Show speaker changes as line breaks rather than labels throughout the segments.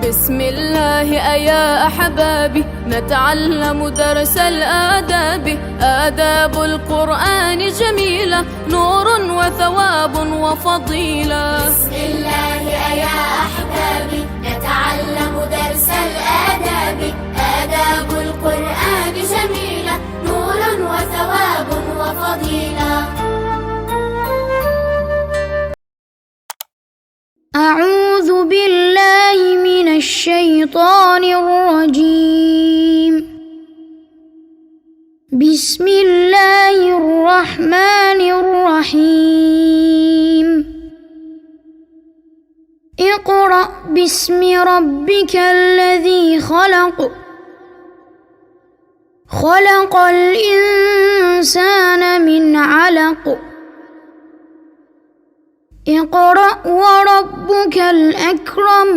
بسم الله أيا أحبابي نتعلم درس الآداب. آداب القرآن جميلة، نور وثواب وفضيلة.
بسم الله أيا أحبابي نتعلم درس الآداب. آداب القرآن جميلة، نور وثواب وفضيلة.
أعوذ بالله من الشيطان الرجيم. بسم الله الرحمن الرحيم. اقرأ باسم ربك الذي خلق. خلق الإنسان من علق. اقرأ وربك الأكرم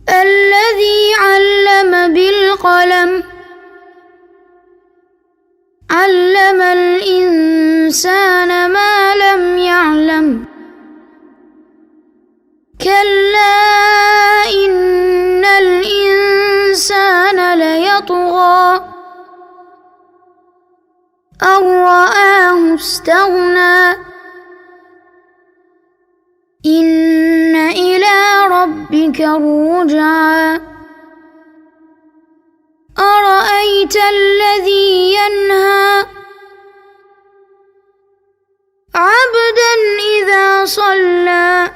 الذي علم بالقلم. علم الإنسان ما لم يعلم. كلا إن الإنسان ليطغى أن رآه استغنى. إن إلى ربك الرجعى. أرأيت الذي ينهى عبدا إذا صلى.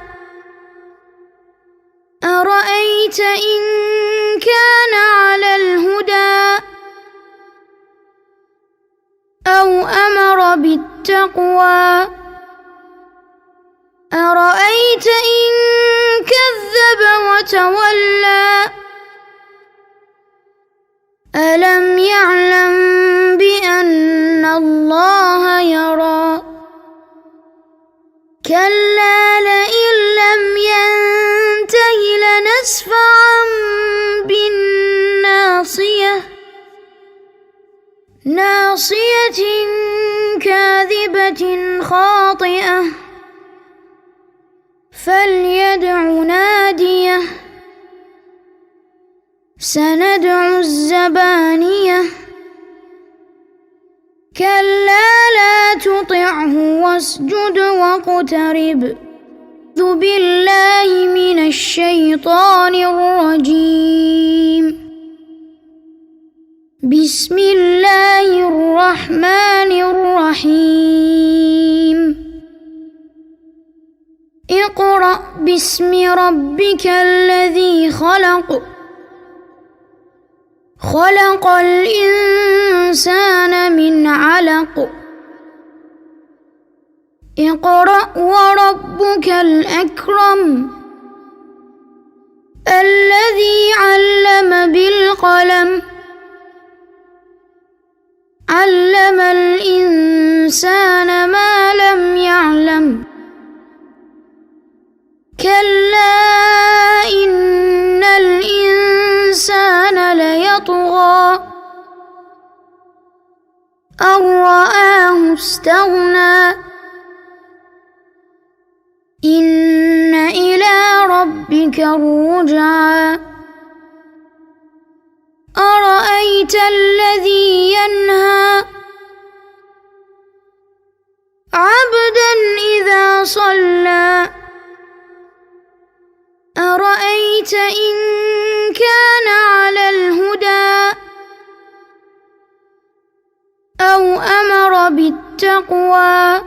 أرأيت إن كان على الهدى أو أمر بالتقوى. أرأيت إن كذب وتولى. ألم يعلم بأن الله يرى. كلا لئن لم ينته لنسفعا بالناصية. ناصية كاذبة خاطئة. فليدع ناديه. سندع الزبانية. كلا لا تطعه واسجد واقترب. أعوذ بالله من الشيطان الرجيم. بسم الله الرحمن الرحيم. اقرأ باسم ربك الذي خلق. خلق الإنسان من علق. اقرأ وربك الأكرم الذي علم بالقلم. علم الإنسان ما لم يعلم. كلا إن الإنسان ليطغى أن رآه استغنى. إن إلى ربك الرجعى. أرأيت الذي ينهى عبدا إذا صلى. أرأيت إن كان على الهدى أو أمر بالتقوى.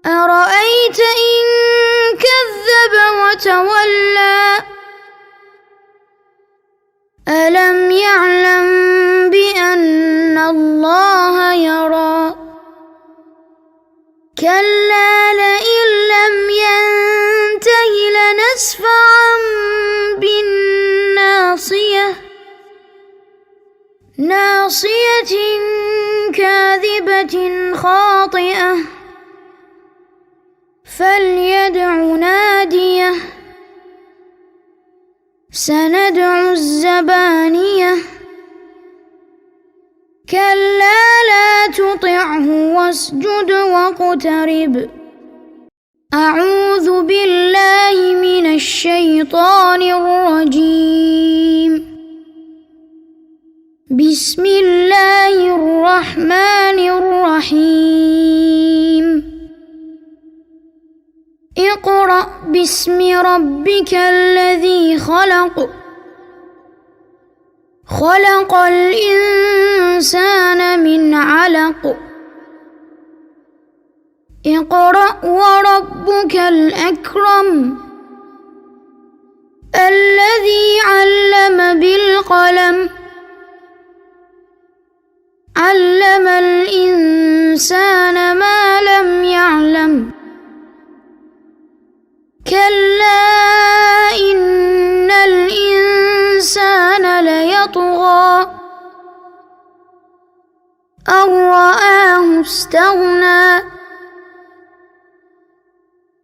أرأيت إن كذب وتولى. ألم يعلم بأن الله يرى. كلا لئن لم ينته لنسفعا بالناصية. ناصية كاذبة خاطئة. فليدع ناديه. سندع الزبانية. كلا لا تطعه واسجد واقترب. أعوذ بالله من الشيطان الشيطان الرجيم. بسم الله الرحمن الرحيم. اقرأ باسم ربك الذي خلق. خلق الإنسان من علق. اقرأ وربك الأكرم الذي علم بالقلم. علم الإنسان ما لم يعلم. كلا إن الإنسان ليطغى أن رآه استغنى.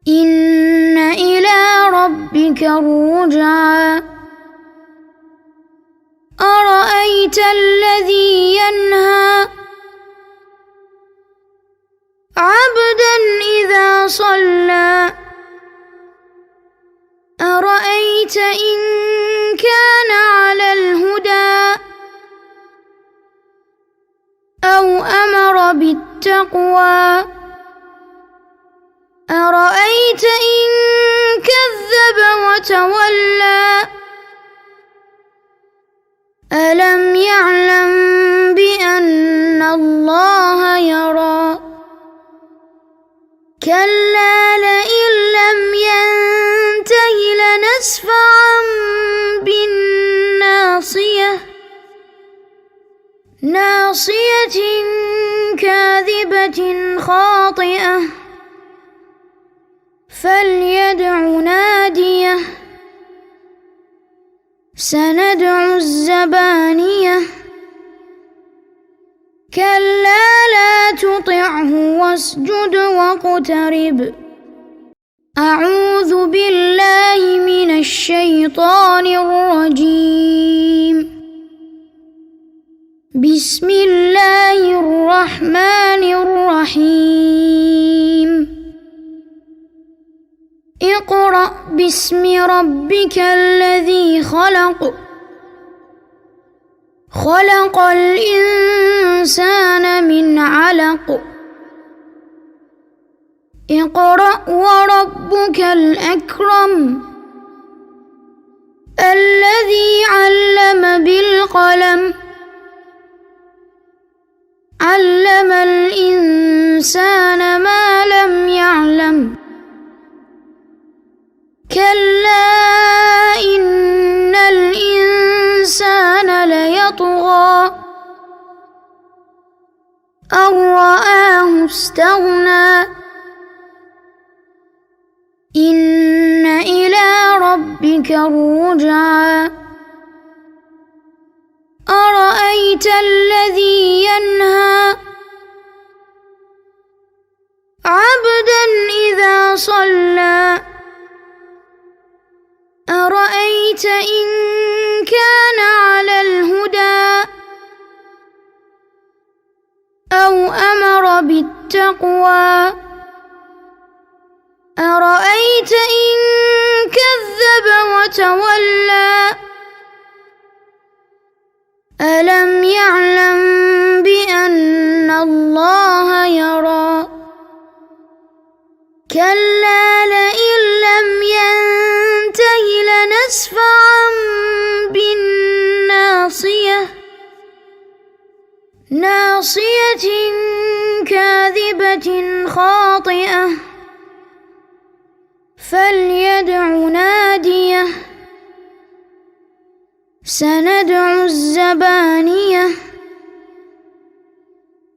إن إلى ربك الرجعى. أرأيت الذي ينهى عبدا إذا صلى. أرأيت إن كان على الهدى أو أمر بالتقوى. أرأيت إن كذب وتولى. ألم يعلم بأن الله يرى. كلا لئن لم ينته لنسفعا بالناصية. ناصية كاذبة خاطئة فليدع ناديه. سندع الزبانية. كلا لا تطعه واسجد واقترب. أعوذ بالله من الشيطان الرجيم. بسم الله الرحمن الرحيم. اقرأ باسم ربك الذي خلق. خلق الإنسان من علق. اقرأ وربك الأكرم الذي علم بالقلم. علم الإنسان ما لم يعلم. كلا إن الإنسان ليطغى أن رآه استغنى. إن إلى ربك الرجعى. أرأيت الذي ينهى عبدا إذا صلى. أرأيت إن كان على الهدى أو أمر بالتقوى. أرأيت إن كذب وتولى. ألم يعلم بأن الله يرى. كلا لئن لم ينته لنسفعا بالناصية. ناصية كاذبة خاطئة فليدع ناديه. سندع الزبانية.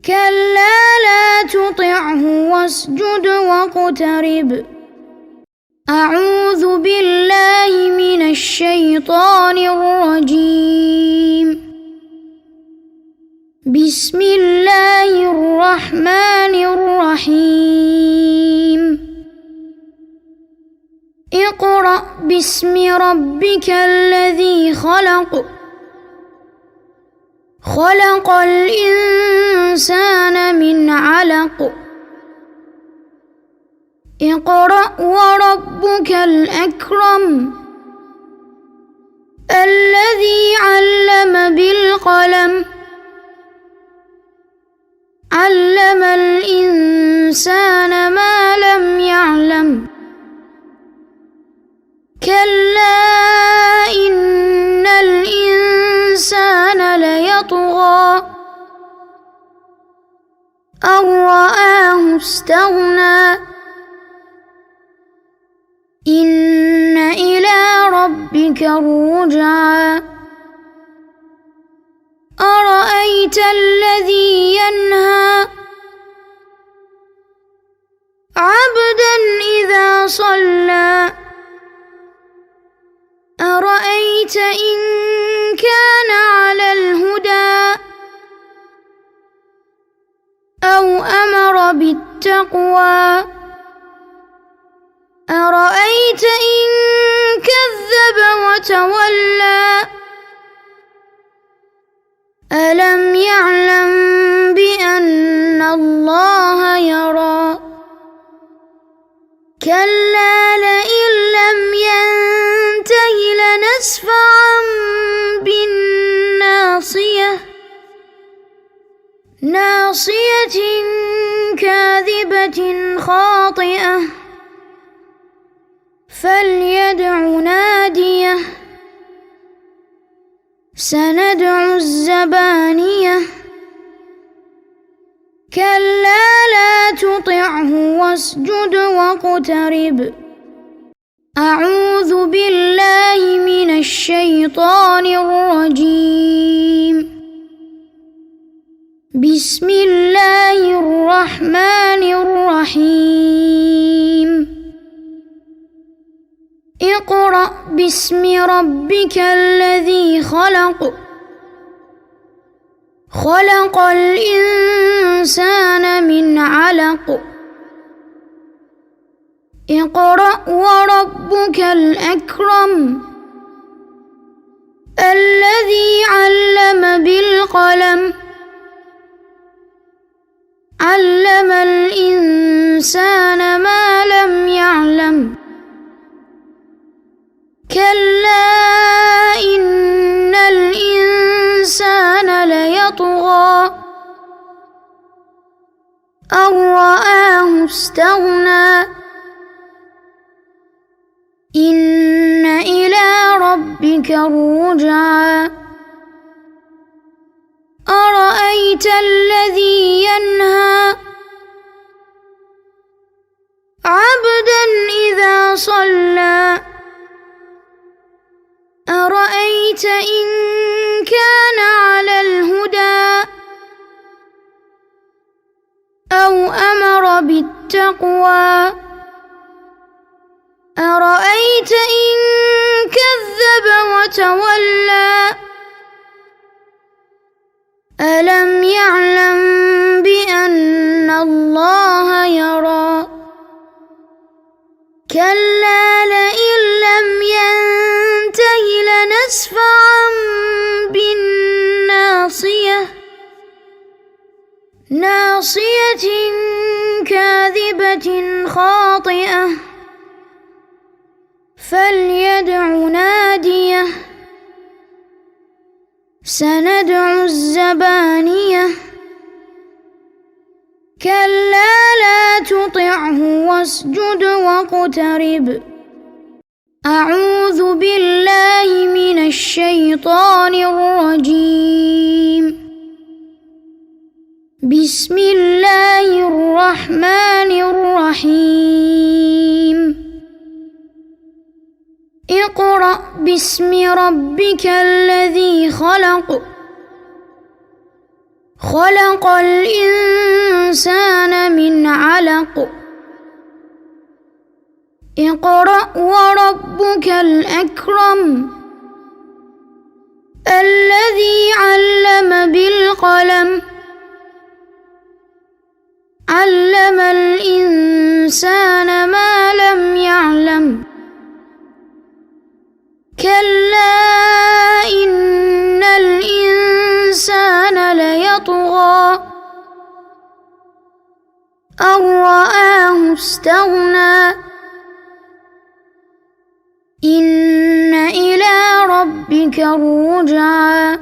كلا لا تطعه واسجد واقترب. أعوذ بالله من الشيطان الرجيم. بسم الله الرحمن الرحيم. اقرأ باسم ربك الذي خلق. خلق الإنسان من علق. اقرأ وربك الأكرم الذي علم بالقلم علم الإنسان ما لم يعلم كلا إن الإنسان ليطغى أن رآه استغنى إن إلى ربك الرجعى أرأيت الذي ينهى عبدا إذا صلى أرأيت إن كان على الهدى أو أمر بالتقوى أرأيت إن كذب وتولى ألم يعلم بأن الله يرى كلا لئن لم ينته لنسفعا بالناصية ناصية كاذبة خاطئة فليدع ناديه سندع الزبانية كلا لا تطعه واسجد واقترب أعوذ بالله من الشيطان الرجيم بسم الله الرحمن الرحيم اقرأ باسم ربك الذي خلق خلق الإنسان من علق اقرأ وربك الأكرم الذي علم بالقلم علم الإنسان ما لم يعلم كلا إن الإنسان ليطغى أن رآه استغنى إن إلى ربك الرجعى أرأيت الذي ينهى عبدا إذا صلى أرأيت إن كان على الهدى أو أمر بالتقوى أرأيت إن كذب وتولى ألم يعلم بأن الله يرى كلا لئن لم ينته لنسفعا بالناصية ناصية كاذبة خاطئة فليدع ناديه سندع الزبانية كلا لا تطعه واسجد واقترب أعوذ بالله من الشيطان الرجيم بسم الله الرحمن الرحيم اقرأ باسم ربك الذي خلق خلق الإنسان من علق اقرأ وربك الأكرم الذي علم بالقلم علم الإنسان ما لم يعلم كلا إن الإنسان ليطغى أن رآه استغنى إن إلى ربك ربك الرجعى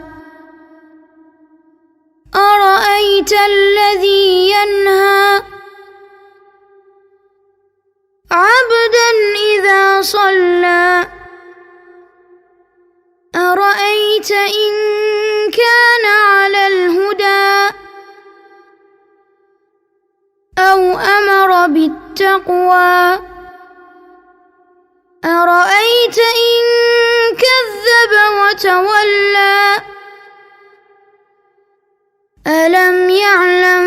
أرأيت الذي ينهى عبدا إذا صلى أرأيت إن كان على الهدى أو أمر بالتقوى أرأيت إن كذب وتولى ألم يعلم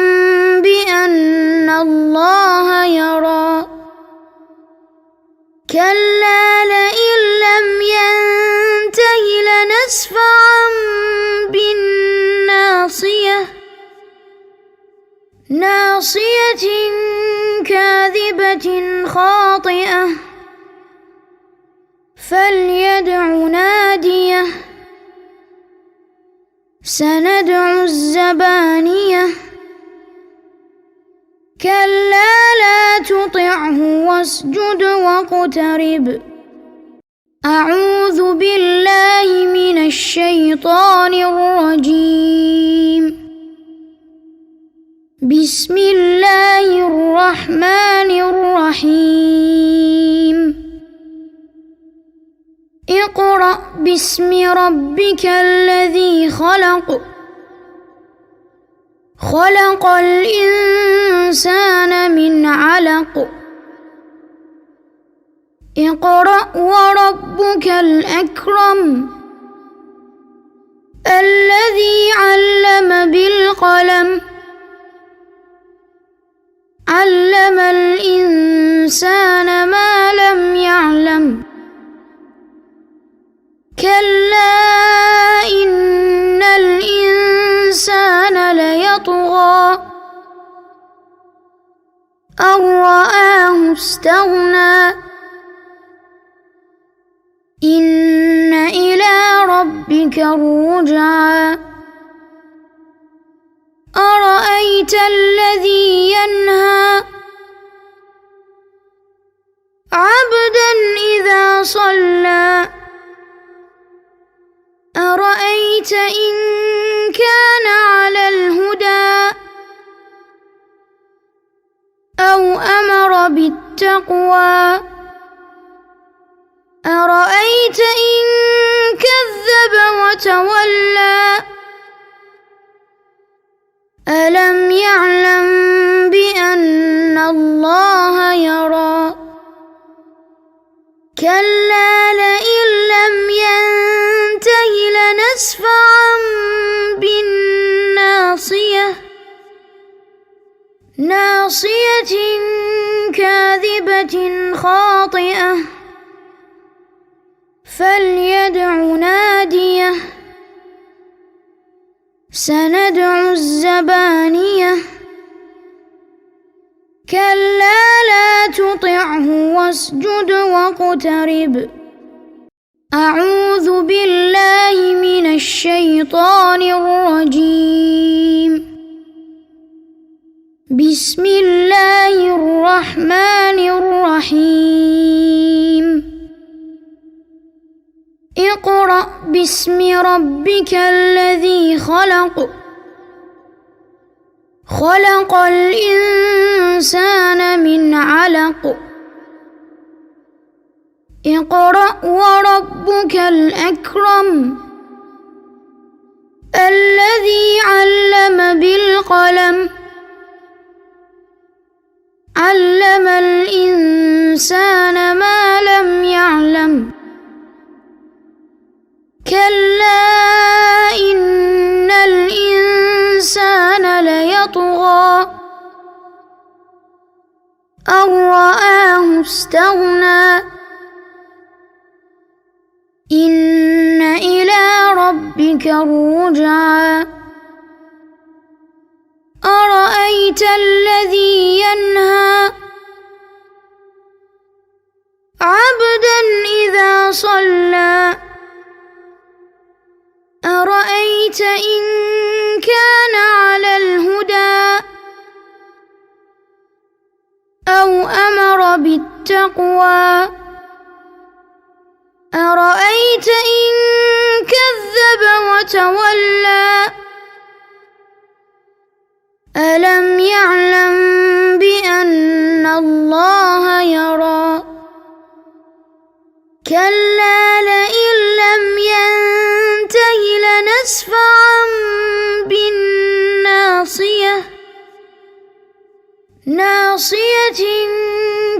بأن الله يرى كلا لئن لم ينته لنسفعا بالناصية ناصية كاذبة خاطئة فليدع ناديه سندع الزبانية كلا لا تطعه واسجد واقترب أعوذ بالله من الشيطان الرجيم بسم الله الرحمن الرحيم اقرأ باسم ربك الذي خلق خلق الإنسان من علق اقرأ وربك الأكرم الذي علم بالقلم علم الإنسان ما لم يعلم كلا إن الإنسان ليطغى أن رآه استغنى إن إلى ربك الرجعى أرأيت الذي ينهى عبدا إذا صلى أرأيت إن كان على الهدى أو أمر بالتقوى أرأيت إن كذب وتولى ألم يعلم بأن الله يرى كلا لئن لم ينته لنسفعا بالناصية ناصية كاذبة خاطئة فليدع ناديه سندع الزبانية كلا لا تطعه واسجد واقترب أعوذ بالله من الشيطان الرجيم بسم الله الرحمن الرحيم اقرأ باسم ربك الذي خلق خلق الإنسان من علق اقرأ وربك الأكرم الذي علم بالقلم علم الإنسان ما لم يعلم كلا إن الإنسان ليطغى أن رآه استغنى إن إلى ربك الرجعى أرأيت الذي ينهى عبدا إذا صلى أرأيت إن كان على الهدى أو أمر بالتقوى أرأيت إن وتولى ألم يعلم بأن الله يرى كلا لئن لم ينته لنسفعا بالناصية ناصية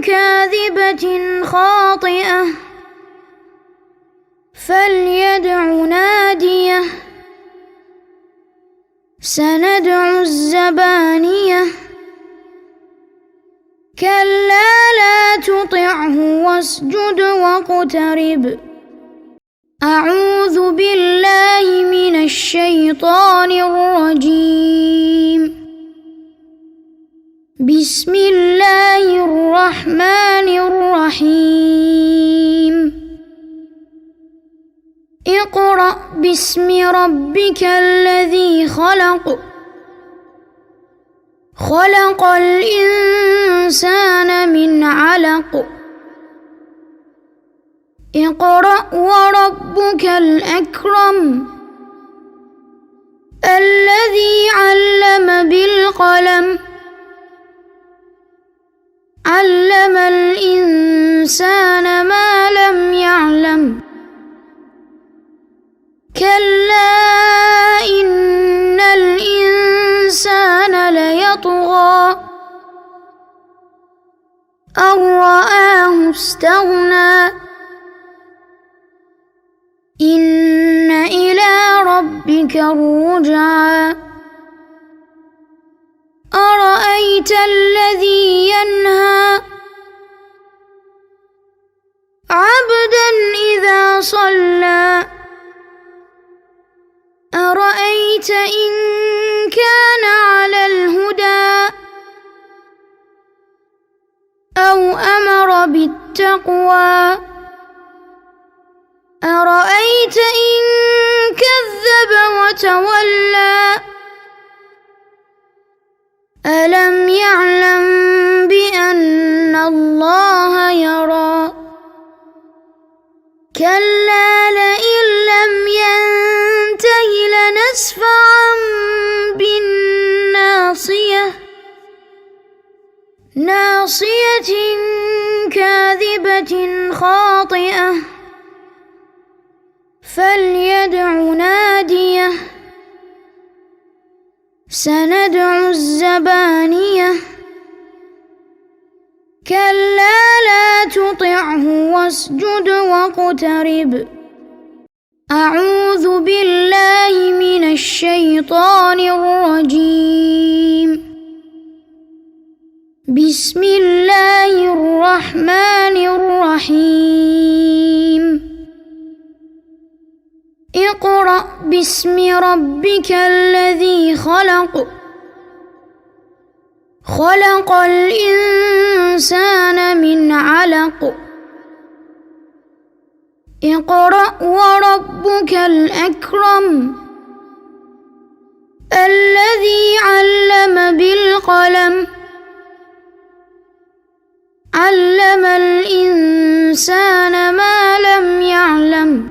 كاذبة خاطئة فليدع ناديه سندع الزبانية كلا لا تطعه واسجد واقترب أعوذ بالله من الشيطان الرجيم بسم الله الرحمن الرحيم اقرأ باسم ربك الذي خلق خلق الإنسان من علق اقرأ وربك الأكرم الذي علم بالقلم علم الإنسان ما لم يعلم كلا إن الإنسان ليطغى أن رآه استغنى إن إلى ربك الرجعى أرأيت الذي ينهى عبدا إذا صلى أرأيت إن كان على الهدى أو أمر بالتقوى أرأيت إن كذب وتولى ألم يعلم بأن الله يرى كلا لئن لم ينته لنسفعا بالناصية ناصية كاذبة خاطئة فليدع ناديه سندع الزبانية كلا لا تطعه واسجد واقترب أعوذ بالله من الشيطان الرجيم بسم الله الرحمن الرحيم اقرأ باسم ربك الذي خلق خلق الإنسان من علق اقرأ وربك الأكرم الذي علم بالقلم علم الإنسان ما لم يعلم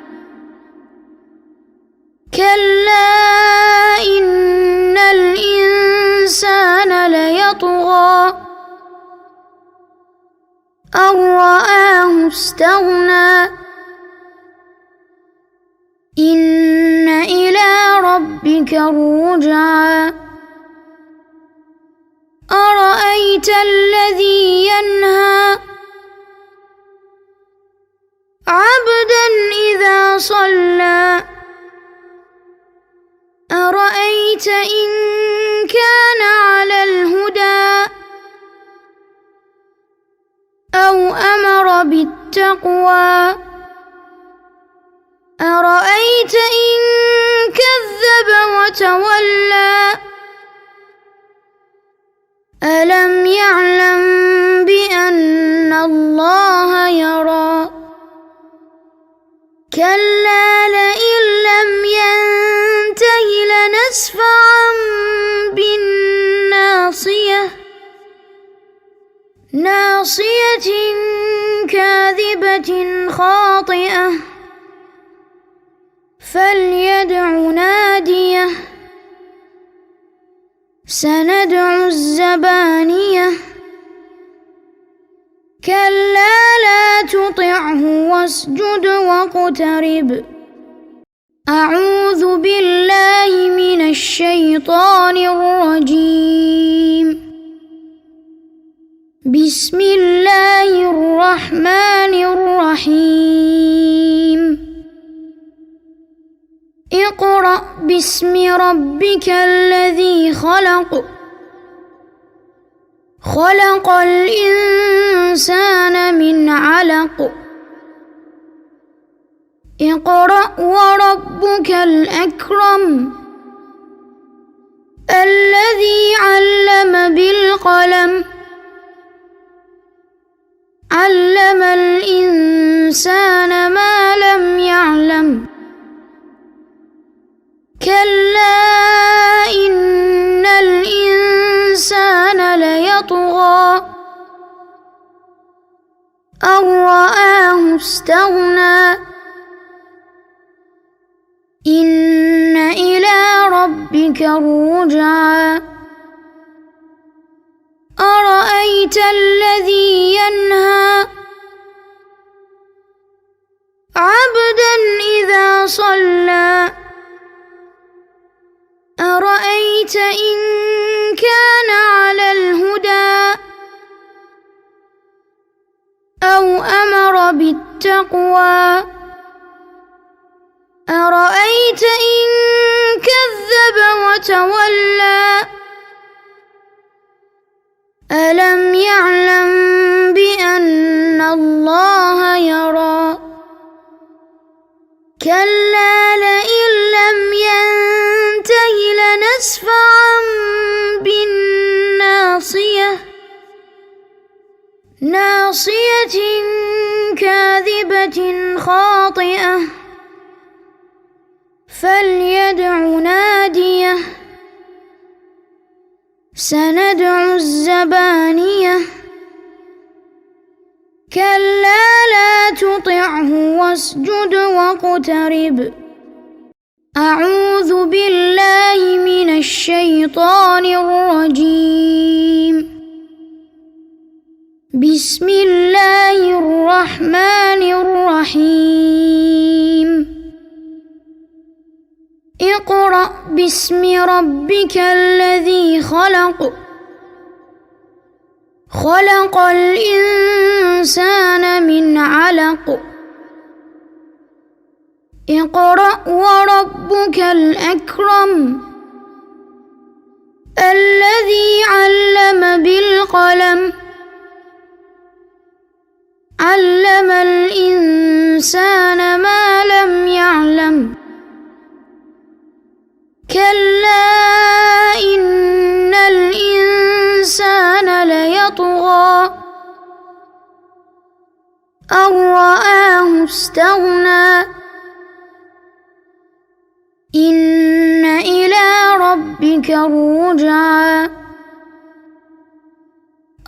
كلا إن الإنسان ليطغى أن رآه استغنى إن إلى ربك الرجعى أرأيت الذي ينهى عبدا إذا صلى أرأيت إن كان على الهدى أو أمر بالتقوى أرأيت إن كذب وتولى ألم يعلم بأن الله يرى كلا لئن لم ينته لنسفعا بالناصية ناصية كاذبة خاطئة فليدع ناديه سندع الزبانية كلا لا تطعه واسجد واقترب أعوذ بالله من الشيطان الرجيم بسم الله الرحمن الرحيم اقرأ باسم ربك الذي خلق خلق الإنسان من علق اقرأ وربك الأكرم الذي علم بالقلم علم الإنسان ما لم يعلم كلا إن الإنسان ليطغى أن رآه استغنى إن إلى ربك الرجعى أرأيت الذي ينهى عبدا إذا صلى أرأيت إن كان على الهدى أو أمر بالتقوى أرأيت إن كذب وتولى ألم يعلم بأن الله يرى كلا لئن لم ينته لنسفعا بالناصية ناصية كاذبة خاطئة فليدع ناديه سندع الزبانية كلا لا تطعه واسجد واقترب أعوذ بالله من الشيطان الرجيم بسم الله الرحمن الرحيم اقرأ باسم ربك الذي خلق خلق الإنسان من علق اقرأ وربك الأكرم الذي علم بالقلم علم الإنسان ما لم يعلم كلا إن الإنسان ليطغى أن رآه استغنى إن إلى ربك الرجعى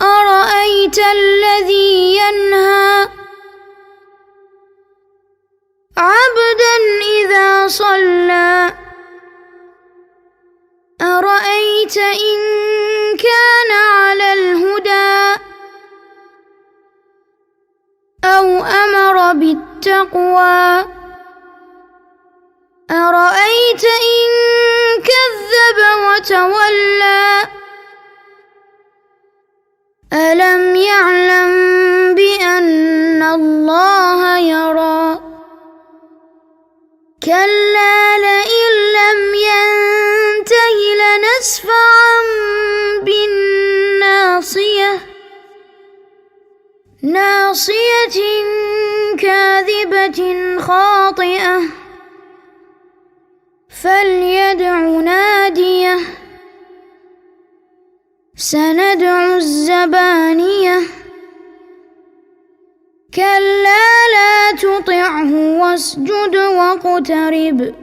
أرأيت الذي ينهى عبدا إذا صلى أرأيت إن كان على الهدى أو أمر بالتقوى أرأيت إن كذب وتولى ألم يعلم بأن الله يرى كلا لئن لم ينته لنسفعا بالناصية ناصية كاذبة خاطئة فليدع ناديه سندع الزبانية كلا لا تطعه واسجد واقترب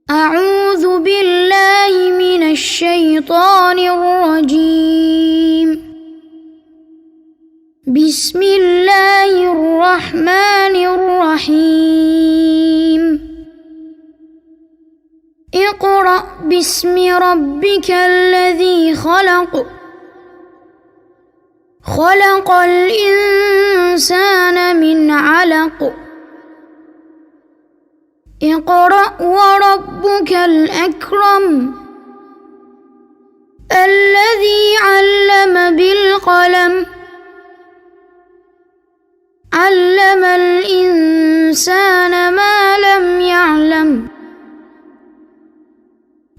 أعوذ بالله من الشيطان الرجيم بسم الله الرحمن الرحيم اقرأ باسم ربك الذي خلق خلق الإنسان من علق اقرأ وربك الأكرم الذي علم بالقلم علم الإنسان ما لم يعلم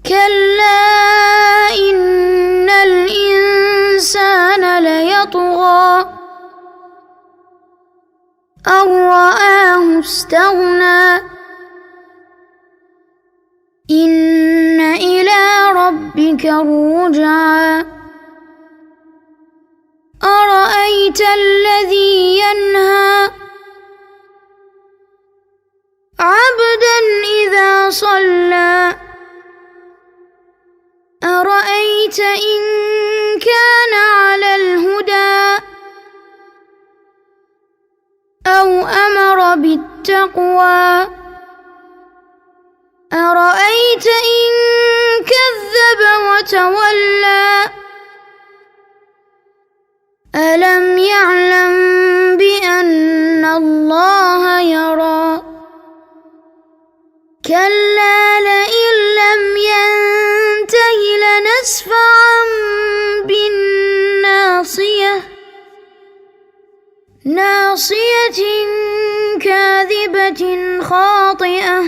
كلا إن الإنسان ليطغى أن رآه استغنى إن إلى ربك الرجعى أرأيت الذي ينهى عبدا إذا صلى أرأيت إن كان على الهدى أو أمر بالتقوى أرأيت إن كذب وتولى ألم يعلم بأن الله يرى كلا لئن لم ينته لنسفعا بالناصية ناصية كاذبة خاطئة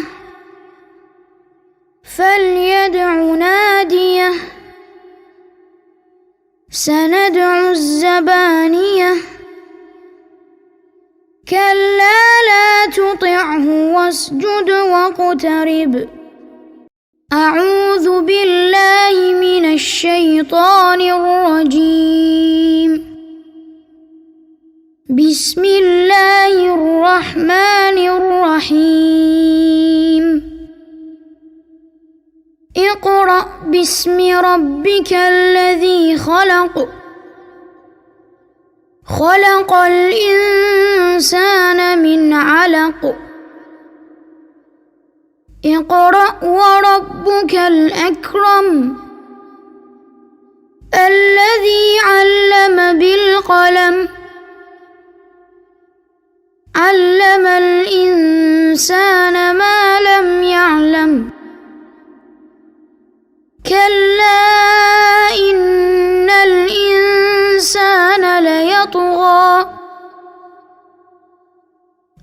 فليدع ناديه سندع الزبانية كلا لا تطعه واسجد واقترب أعوذ بالله من الشيطان الرجيم بسم الله الرحمن الرحيم اقرأ باسم ربك الذي خلق خلق الإنسان من علق اقرأ وربك الأكرم الذي علم بالقلم علم الإنسان ما لم يعلم كلا إن الإنسان ليطغى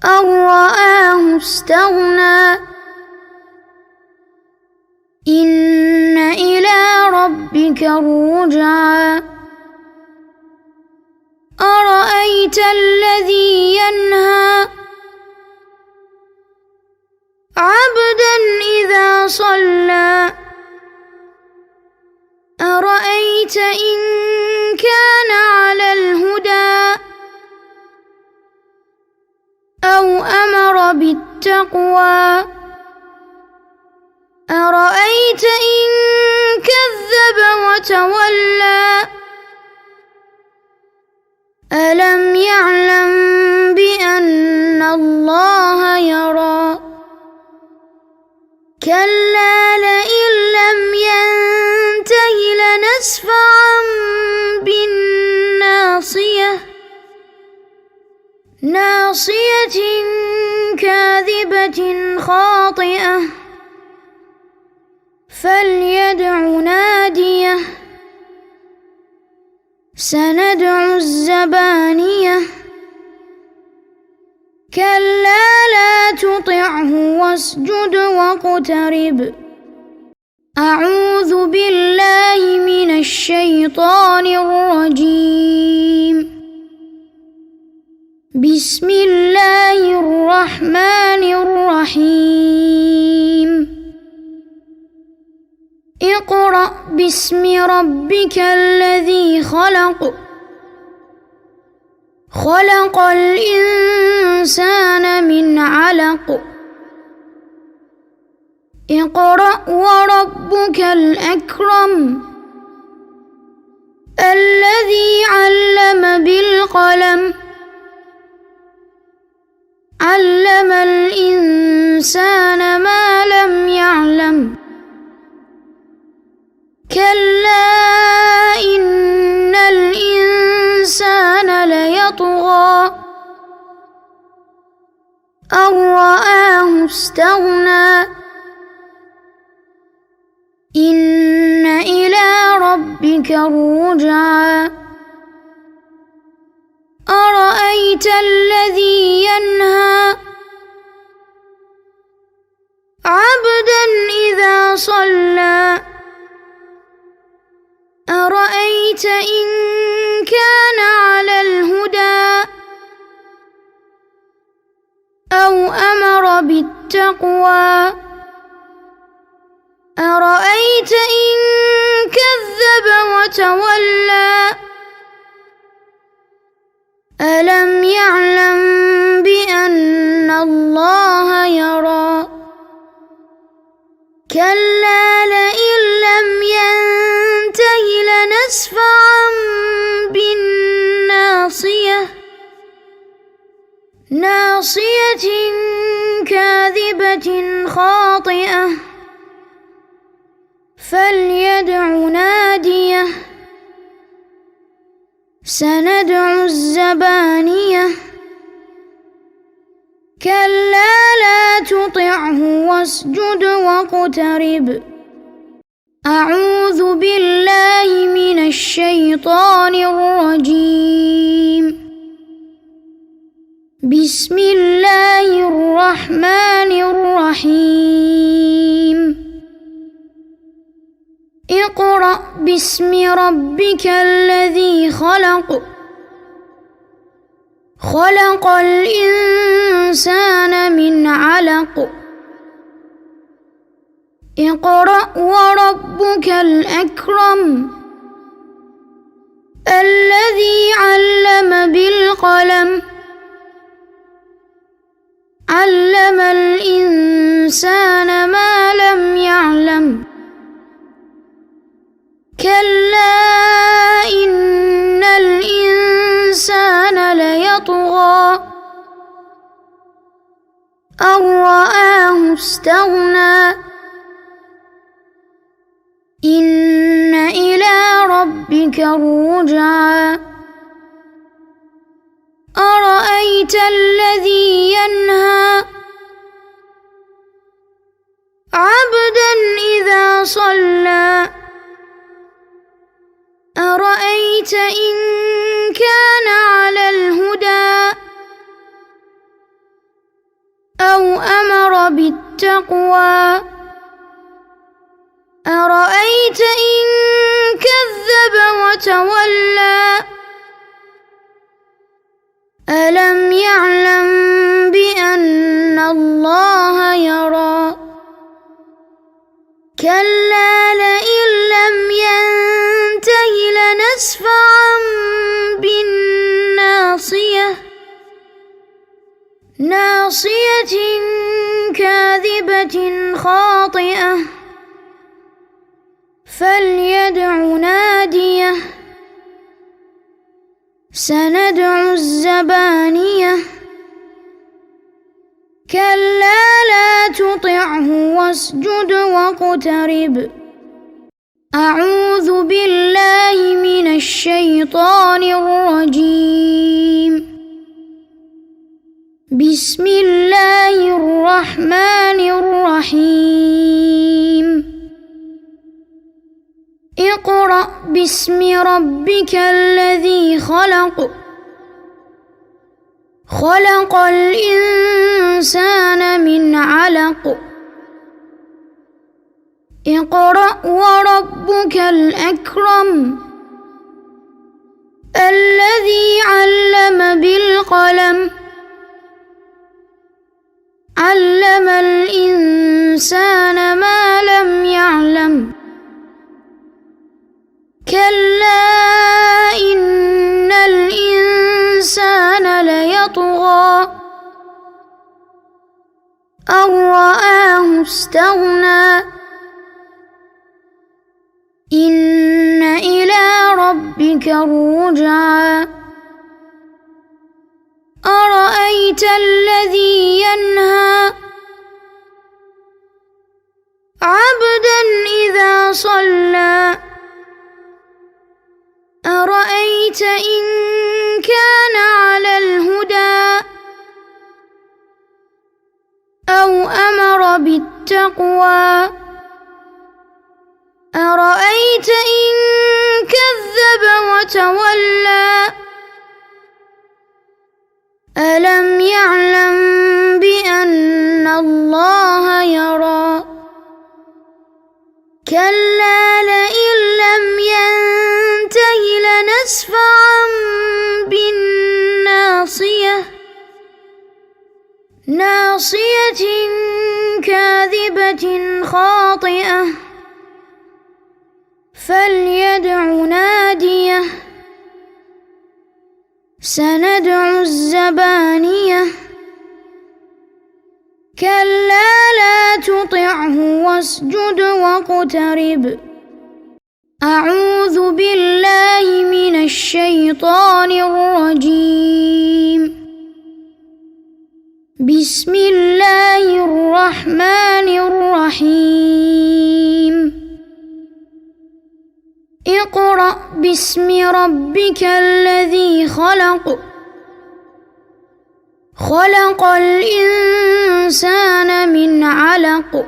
أن رآه استغنى إن إلى ربك الرجعى أرأيت الذي ينهى عبدا إذا صلى أرأيت إن كان على الهدى أو أمر بالتقوى أرأيت إن كذب وتولى ألم يعلم بأن الله يرى كلا لئن لم ينته لنسفعا بالناصية ناصية كاذبة خاطئة فليدع ناديه سندع الزبانية كلا لا تطعه واسجد واقترب أعوذ بالله من الشيطان الرجيم بسم الله الرحمن الرحيم اقرأ باسم ربك الذي خلق خلق الإنسان من علق اقرأ وربك الأكرم الذي علم بالقلم علم الإنسان ما لم يعلم أن رآه استغنى إن إلى ربك الرجعى أرأيت الذي ينهى عبدا إذا صلى أرأيت إن كان على الهدى أو أمر بالتقوى أرأيت إن كذب وتولى ألم يعلم بأن الله يرى كلا لئن لم ينته لنسفعا بالناصية ناصية كاذبة خاطئة فليدع ناديه سندع الزبانية كلا لا تطعه واسجد واقترب أعوذ بالله من الشيطان الرجيم بسم الله الرحمن الرحيم اقرأ باسم ربك الذي خلق خلق الإنسان من علق اقرأ وربك الأكرم الذي علم بالقلم علم الإنسان ما لم يعلم كلا إن الإنسان ليطغى أن رآه استغنى إن إلى ربك الرجعى أرأيت الذي ينهى عبدا إذا صلى أرأيت إن كان على الهدى أو أمر بالتقوى أرأيت إن كذب وتولى ألم يعلم بأن الله يرى كلا لئن لم ينته لنسفعا بالناصية ناصية كاذبة خاطئة فليدع ناديه سندع الزبانية كلا لا تطعه واسجد واقترب أعوذ بالله من الشيطان الرجيم بسم الله الرحمن الرحيم اقرأ باسم ربك الذي خلق خلق الإنسان من علق اقرأ وربك الأكرم الذي علم بالقلم علم الإنسان ما لم يعلم كلا إن الإنسان ليطغى أن رآه استغنى إن إلى ربك الرجعى أرأيت الذي ينهى عبدا إذا صلى أرأيت إن كان على الهدى بالتقوى أرأيت إن كذب وتولى ألم يعلم بأن الله يرى كلا لئن لم ينته لنسفعا بالناصية ناصية كاذبة خاطئة فليدع ناديه سندع الزبانية كلا لا تطعه واسجد واقترب أعوذ بالله من الشيطان الرجيم بسم الله الرحمن الرحيم اقرأ باسم ربك الذي خلق خلق الإنسان من علق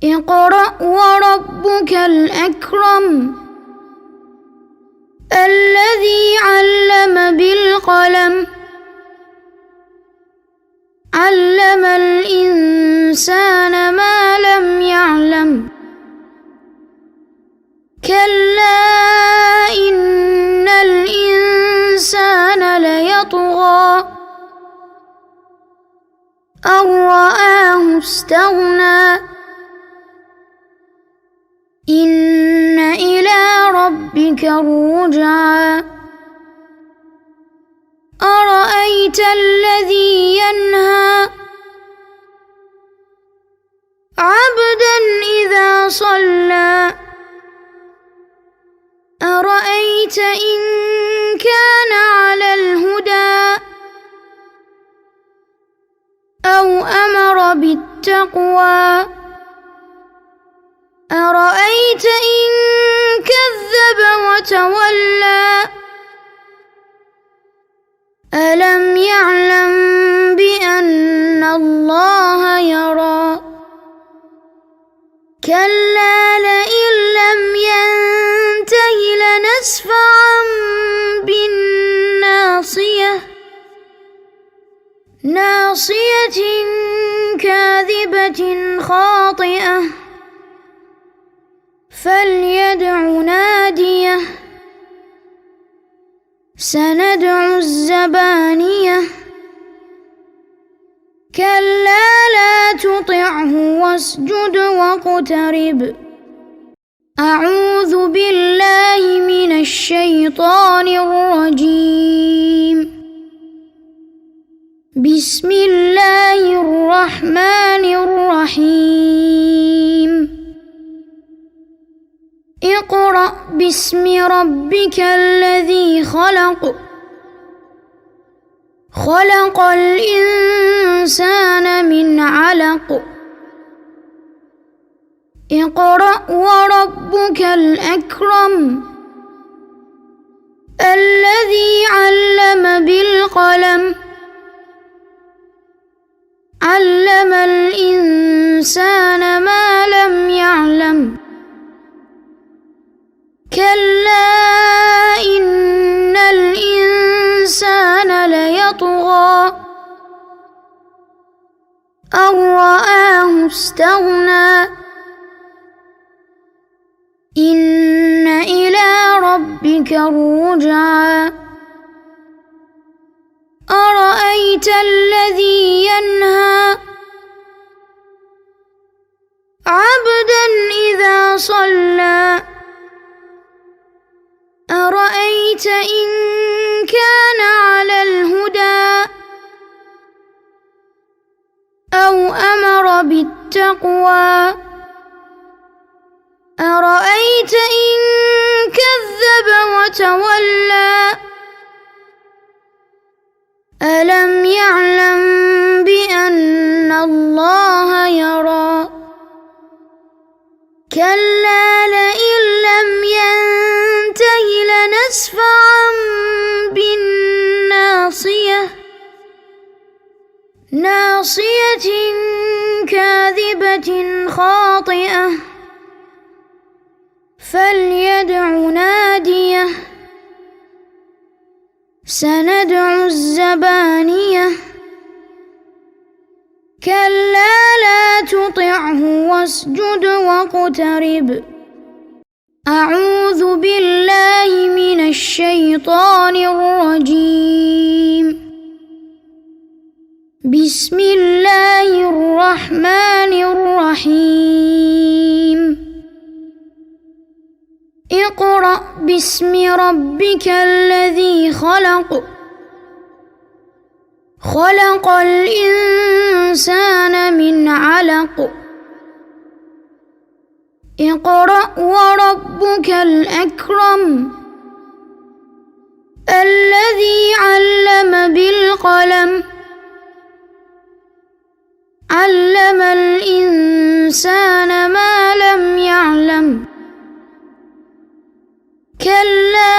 اقرأ وربك الأكرم الذي علم بالقلم علم الإنسان ما لم يعلم كلا إن الإنسان ليطغى أن رآه استغنى إن إلى ربك الرجعى أرأيت الذي ينهى عبدا إذا صلى أرأيت إن كان على الهدى أو أمر بالتقوى أرأيت إن كذب وتولى ألم يعلم بأن الله يرى كلا لئن لم ينته لنسفعا بالناصية ناصية كاذبة خاطئة فليدع ناديه سندع الزبانية كلا لا تطعه واسجد واقترب أعوذ بالله من الشيطان الرجيم بسم الله الرحمن الرحيم اقرأ باسم ربك الذي خلق خلق الإنسان من علق اقرأ وربك الأكرم الذي علم بالقلم علم الإنسان ما لم يعلم كلا إن الإنسان ليطغى أن رآه استغنى إن إلى ربك الرجعى أرأيت الذي ينهى عبدا إذا صلى أرأيت إن كان على الهدى أو أمر بالتقوى أرأيت إن كذب وتولى ألم يعلم بأن الله يرى كلا لئن لم ينته لنسفعا بالناصية ناصية كاذبة خاطئة فليدع ناديه سندع الزبانية كلا لا تطعه واسجد واقترب أعوذ بالله من الشيطان الرجيم بسم الله الرحمن الرحيم اقرأ باسم ربك الذي خلق خلق الإنسان من علق اقرأ وربك الأكرم الذي علم بالقلم علم الإنسان ما لم يعلم كلا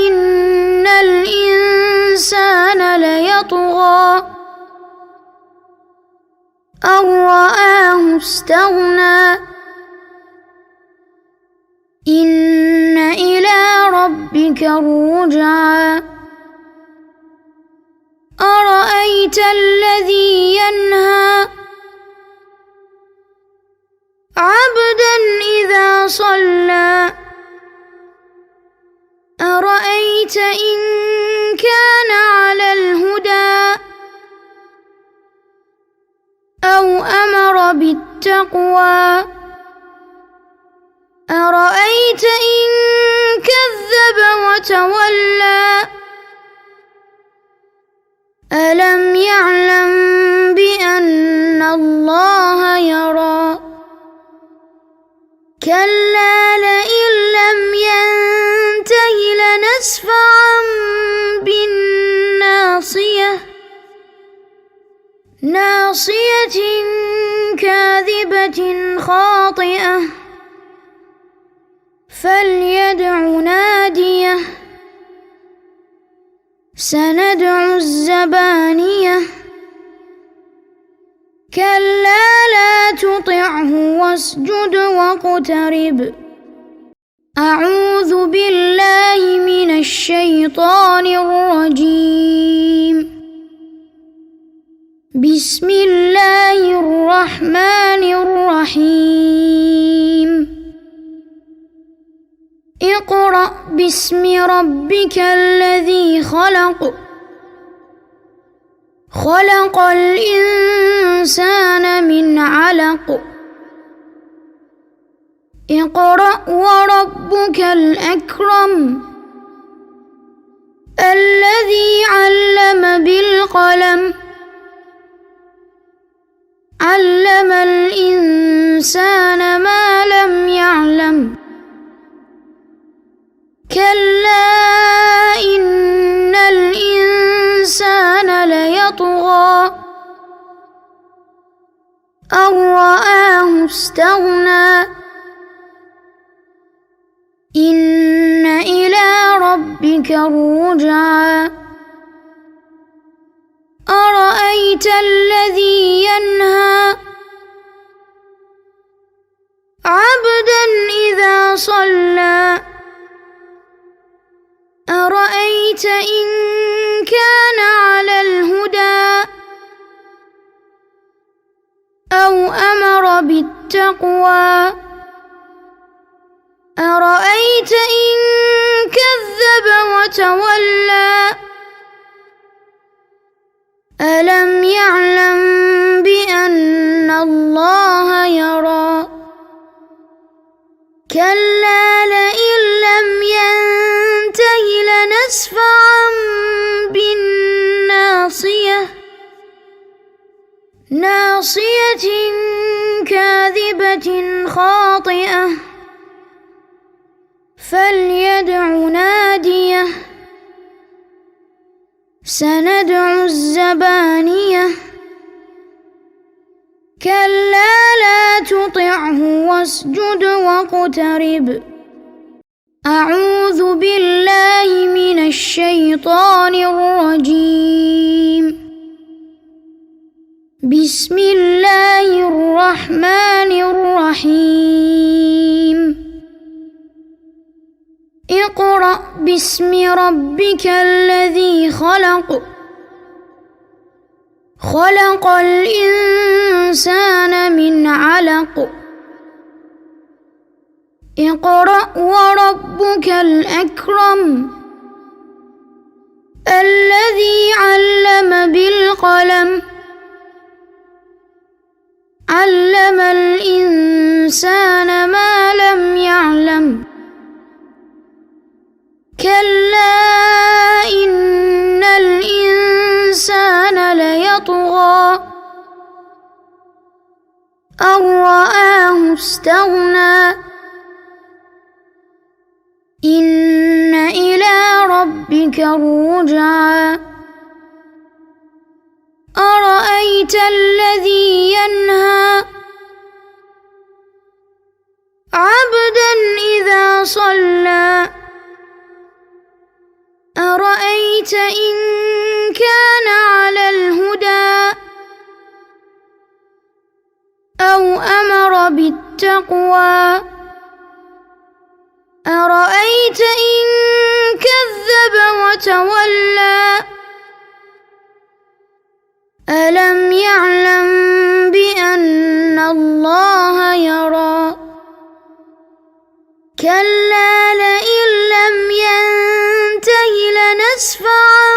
إن الإنسان ليطغى أن رآه استغنى إن إلى ربك الرجعى أرأيت الذي ينهى عبدا إذا صلى أرأيت إن كان على الهدى أو أمر بالتقوى أرأيت إن كذب وتولى ألم يعلم بأن الله يرى كلا لئن لم ينته لنسفعا بالناصية ناصية كاذبة خاطئة فليدع ناديه سندع الزبانية كلا لا تطعه واسجد واقترب أعوذ بالله من الشيطان الرجيم بسم الله الرحمن الرحيم اقرأ باسم ربك الذي خلق خلق الإنسان من علق اقرأ وربك الأكرم الذي علم بالقلم علم الإنسان ما لم يعلم كلا إن الإنسان ليطغى أن رآه استغنى إن إلى ربك الرجعى أرأيت الذي ينهى عبدا إذا صلى أرأيت إن كان على الهدى أو أمر بالتقوى أرأيت إن كذب وتولى ألم يعلم بأن الله يرى كلا لئن لم ينته لنسفعا بالناصية ناصية كاذبة خاطئة فليدع ناديه سندع الزبانية كلا لا تطعه واسجد واقترب أعوذ بالله من الشيطان الرجيم بسم الله الرحمن الرحيم اقرأ باسم ربك الذي خلق خلق الإنسان من علق اقرأ وربك الأكرم الذي علم بالقلم علم الإنسان ما لم يعلم كلا إن الإنسان ليطغى أن رآه استغنى إن إلى ربك الرجعى أرأيت الذي ينهى عبدا إذا صلى أرأيت إن كان على الهدى أو أمر بالتقوى أرأيت إن كذب وتولى ألم يعلم بأن الله يرى كلا لئن لم ينته لنسفعا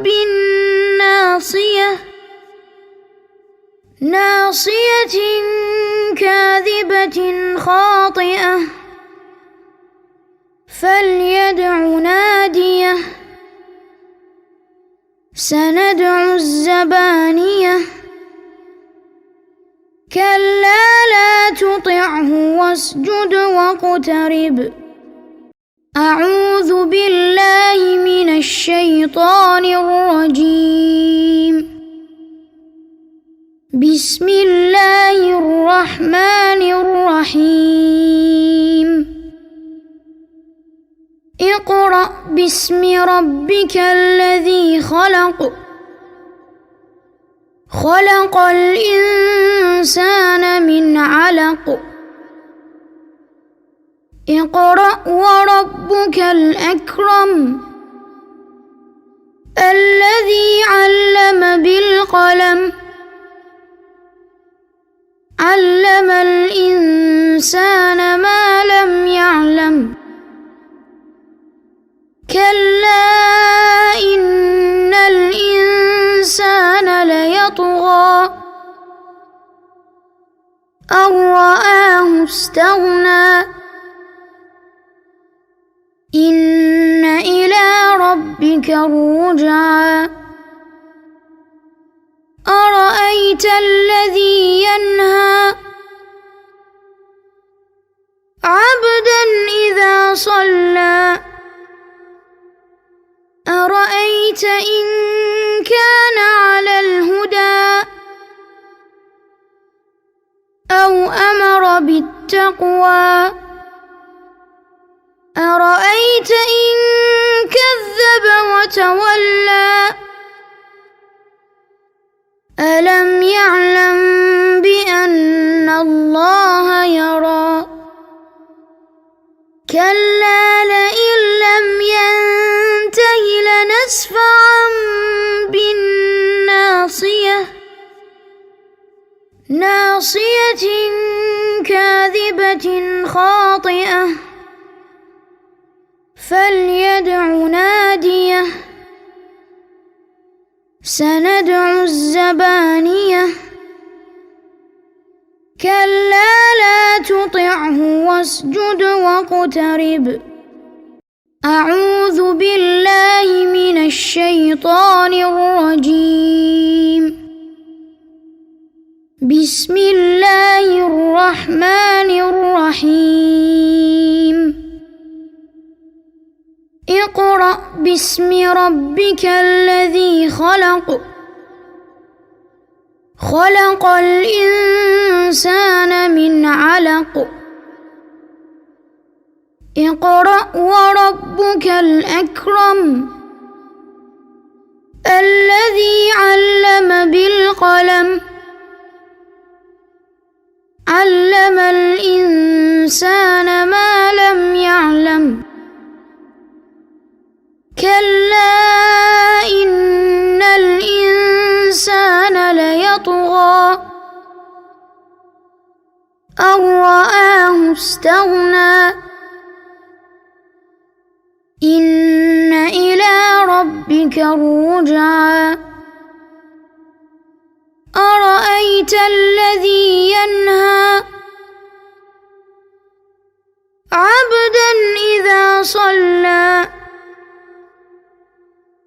بالناصية ناصية كاذبة خاطئة فليدع ناديه سندع الزبانية كلا لا تطعه واسجد واقترب أعوذ بالله من الشيطان الرجيم بسم الله الرحمن الرحيم اقرأ باسم ربك الذي خلق خلق الإنسان من علق اقرأ وربك الأكرم الذي علم بالقلم علم الإنسان ما لم يعلم كلا إن الإنسان ليطغى أن رآه استغنى إن إلى ربك الرجعى أرأيت الذي ينهى عبدا إذا صلى أرأيت إن كان على الهدى أو أمر بالتقوى أرأيت إن كذب وتولى ألم يعلم بأن الله يرى كلا لئن لم ينته لنسفعا بالناصية ناصية كاذبة خاطئة فليدع ناديه سندع الزبانية كلا لا تطعه واسجد واقترب أعوذ بالله من الشيطان الرجيم بسم الله الرحمن الرحيم اقرأ باسم ربك الذي خلق خلق الإنسان من علق اقرأ وربك الأكرم الذي علم بالقلم بالقلم علم الإنسان ما لم يعلم كلا إن الإنسان ليطغى أن رآه استغنى إن إلى ربك الرجعى أرأيت الذي ينهى عبدا إذا صلى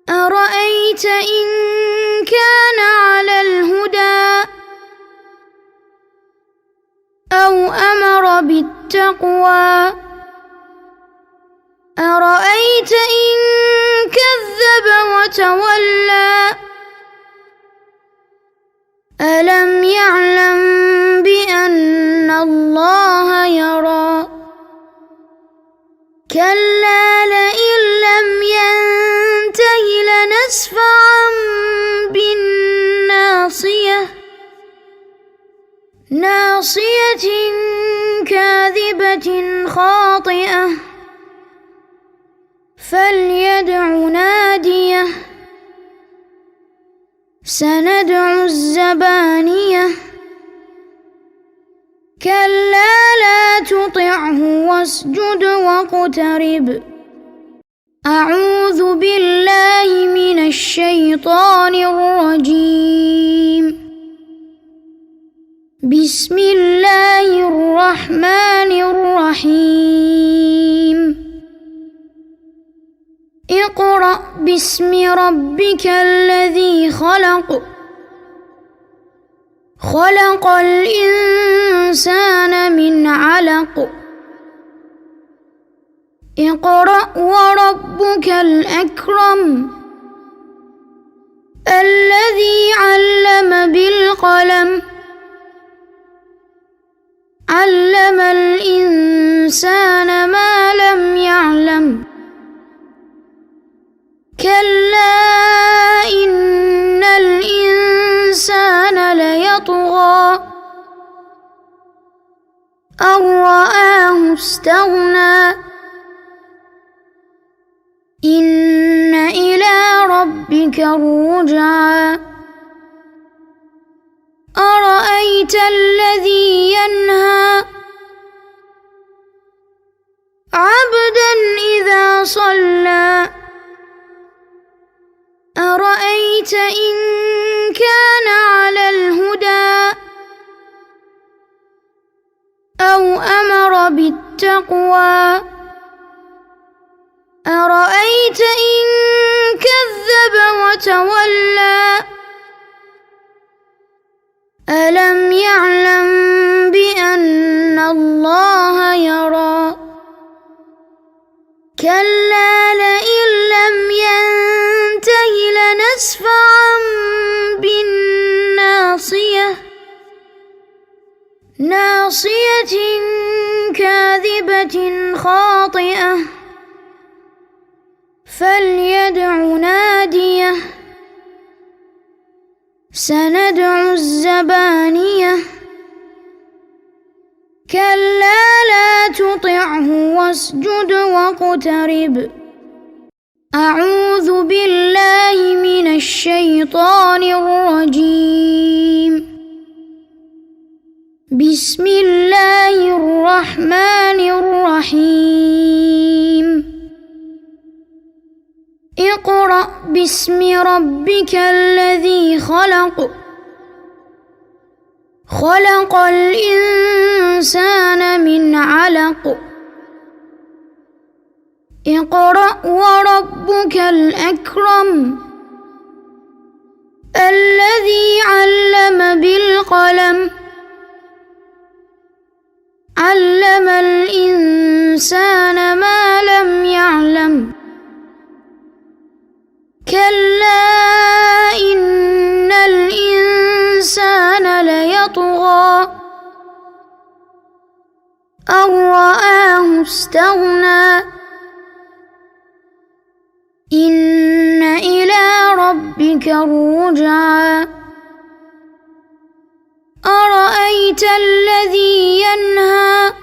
أرأيت إن كان على الهدى أو أمر بالتقوى أرأيت إن كذب وتولى ألم يعلم بأن الله يرى كلا لئن لم ينته لنسفعا بالناصية ناصية كاذبة خاطئة فليدع ناديه سندع الزبانية كلا لا تطعه واسجد واقترب أعوذ بالله من الشيطان الرجيم بسم الله الرحمن الرحيم اقرأ باسم ربك الذي خلق خلق الإنسان من علق اقرأ وربك الأكرم الذي علم بالقلم علم الإنسان ما لم يعلم كلا إن الإنسان ليطغى أن رآه استغنى إن إلى ربك الرجعى أرأيت الذي ينهى عبدا إذا صلى أرأيت إن كان على الهدى أو أمر بالتقوى أرأيت إن كذب وتولى ألم يعلم بأن الله يرى كلا لئن لم ينته لنسفعا بالناصية ناصية كاذبة خاطئة فليدع ناديه سندع الزبانية كلا لا تطعه واسجد واقترب أعوذ بالله من الشيطان الرجيم بسم الله الرحمن الرحيم اقرأ باسم ربك الذي خلق خلق الإنسان من علق اقرأ وربك الأكرم الذي علم بالقلم علم الإنسان ما لم يعلم كلا إن الإنسان ليطغى أن رآه استغنى إن إلى ربك الرجعى الذي ينهى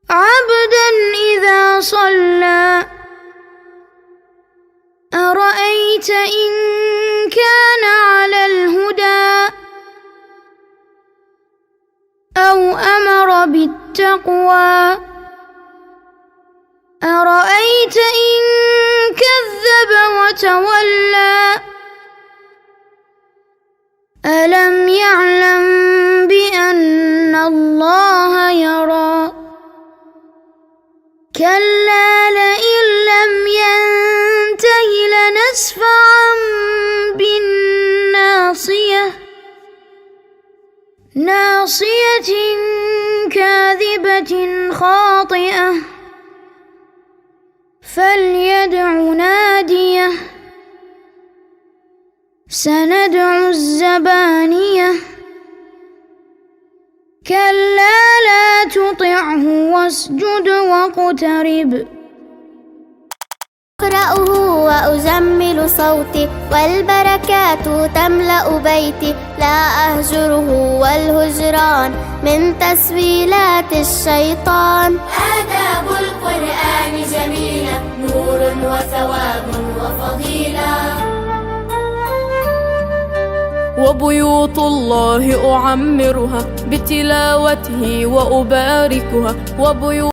عبدا إذا صلى أرأيت إن كان على الهدى أو أمر بالتقوى أرأيت إن كذب وتولى ألم يعلم بأن الله يرى كلا لئن لم ينته لنسفعا بالناصية ناصية كاذبة خاطئة فليدع ناديه سندع الزبانية كلا لا تطعه واسجد واقترب
أقرأه وأجمل صوتي والبركات تملأ بيتي لا أهجره والهجران من تسويلات الشيطان آداب القرآن جميلة نور وثواب وفضيلة
وبيوت الله أعمرها بتلاوته وأباركها